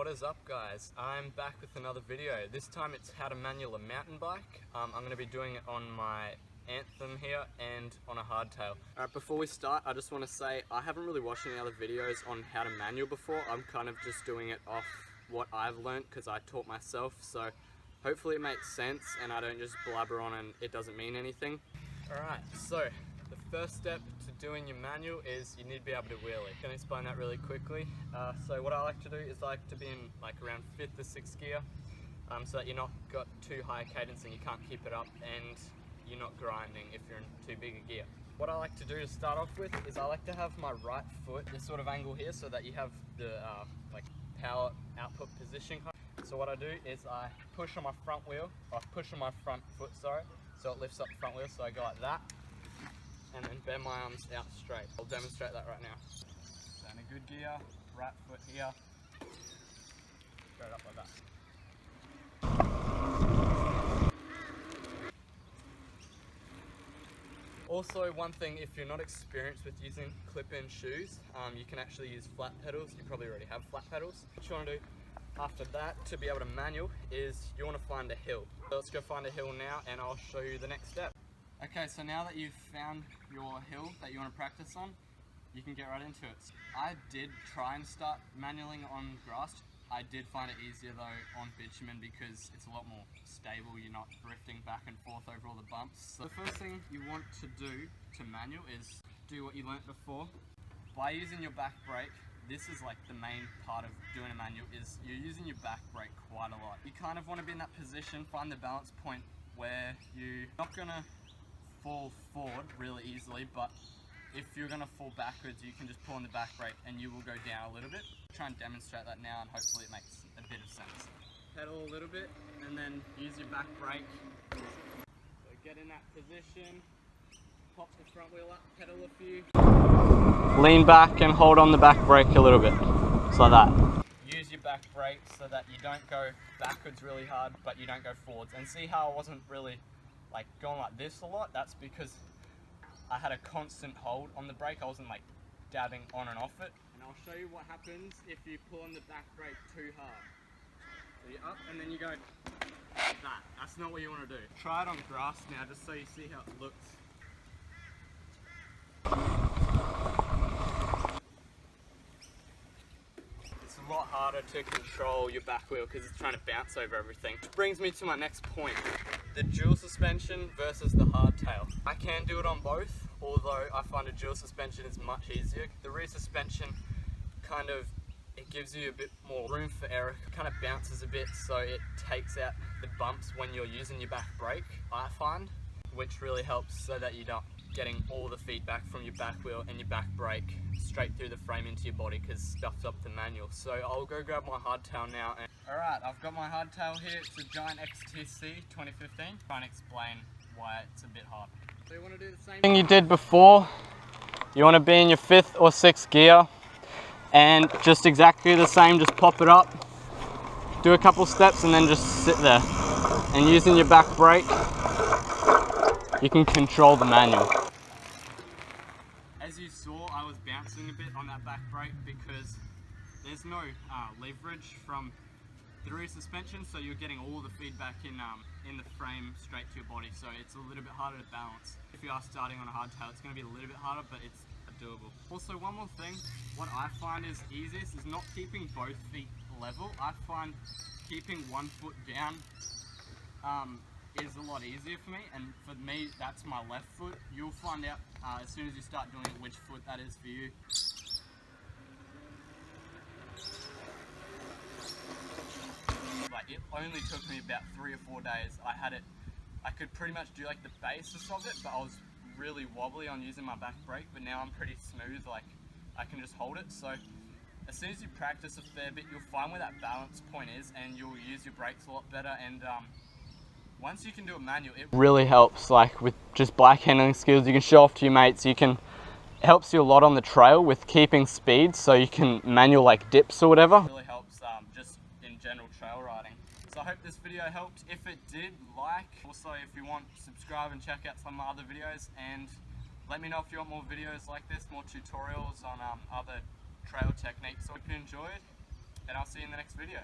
What is up, guys? I'm back with another video. This time it's how to manual a mountain bike. I'm going to be doing it on my Anthem here and on a hardtail. Alright, before we start, I just want to say I haven't really watched any other videos on how to manual before. I'm kind of just doing it off what I've learned because I taught myself, so hopefully it makes sense and I don't just blabber on and it doesn't mean anything. Alright, so the first step to doing your manual is you need to be able to wheelie. I'm going to explain that really quickly. So what I like to do is I like to be in like around 5th or 6th gear, so that you're not got too high a cadence and you can't keep it up and you're not grinding if you're in too big a gear. What I like to do to start off with is I like to have my right foot this sort of angle here so that you have the like power output position. So what I do is I push on my front wheel, I push on my front foot, sorry, so it lifts up the front wheel, so I go like that, and then bend my arms out straight. I'll demonstrate that right now. So in a good gear, right foot here, straight up like that. Also, one thing, if you're not experienced with using clip-in shoes, you can actually use flat pedals. You probably already have flat pedals. What you want to do after that to be able to manual is you want to find a hill. So let's go find a hill now and I'll show you the next step. Okay, so now that you've found your hill that you want to practice on, you can get right into it. I did try and start manualing on grass. I did find it easier though on bitumen because it's a lot more stable. You're not drifting back and forth over all the bumps. So the first thing you want to do to manual is do what you learnt before. By using your back brake, this is like the main part of doing a manual, is you're using your back brake quite a lot. You kind of want to be in that position, find the balance point where you're not going to fall forward really easily, but if you're going to fall backwards, you can just pull on the back brake and you will go down a little bit. Try and demonstrate that now and hopefully it makes a bit of sense. Pedal a little bit and then use your back brake. So get in that position, pop the front wheel up, pedal a few. Lean back and hold on the back brake a little bit, just like that. Use your back brake so that you don't go backwards really hard, but you don't go forwards. And see how I wasn't really like going like this a lot? That's because I had a constant hold on the brake. I wasn't like dabbing on and off it. And I'll show you what happens if you pull on the back brake too hard. So you're up and then you go like that. That's not what you want to do. Try it on grass now just so you see how it looks. It's a lot harder to control your back wheel because it's trying to bounce over everything. Which brings me to my next point. The dual suspension versus the hardtail. I can do it on both, although I find a dual suspension is much easier. The rear suspension kind of, it gives you a bit more room for error, it kind of bounces a bit so it takes out the bumps when you're using your back brake, I find, which really helps so that you're not getting all the feedback from your back wheel and your back brake straight through the frame into your body because stuff's up the manual. So I'll go grab my hardtail now. Alright, I've got my hardtail here. It's a Giant XTC 2015. Try and explain why it's a bit hard. So you want to do the same thing you did before. You want to be in your 5th or 6th gear and just exactly the same, just pop it up, do a couple steps and then just sit there. And using your back brake, you can control the manual. As you saw, I was bouncing a bit on that back brake because there's no leverage from the rear suspension, so you're getting all the feedback in the frame straight to your body, so it's a little bit harder to balance. If you are starting on a hardtail, it's going to be a little bit harder, but it's doable. Also, one more thing, what I find is easiest is not keeping both feet level. I find keeping one foot down is a lot easier for me, and for me that's my left foot. You'll find out as soon as you start doing it which foot that is for you. Like, it only took me about 3 or 4 days. I could pretty much do like the basis of it, but I was really wobbly on using my back brake, but now I'm pretty smooth, like I can just hold it. So as soon as you practice a fair bit, you'll find where that balance point is and you'll use your brakes a lot better. And once you can do a manual, it really helps, like with just bike handling skills. You can show off to your mates. It helps you a lot on the trail with keeping speed, so you can manual like dips or whatever. It really helps just in general trail riding. So I hope this video helped. If it did, like. Also, if you want, subscribe and check out some of my other videos, and let me know if you want more videos like this, more tutorials on other trail techniques. So I hope you enjoyed. and I'll see you in the next video.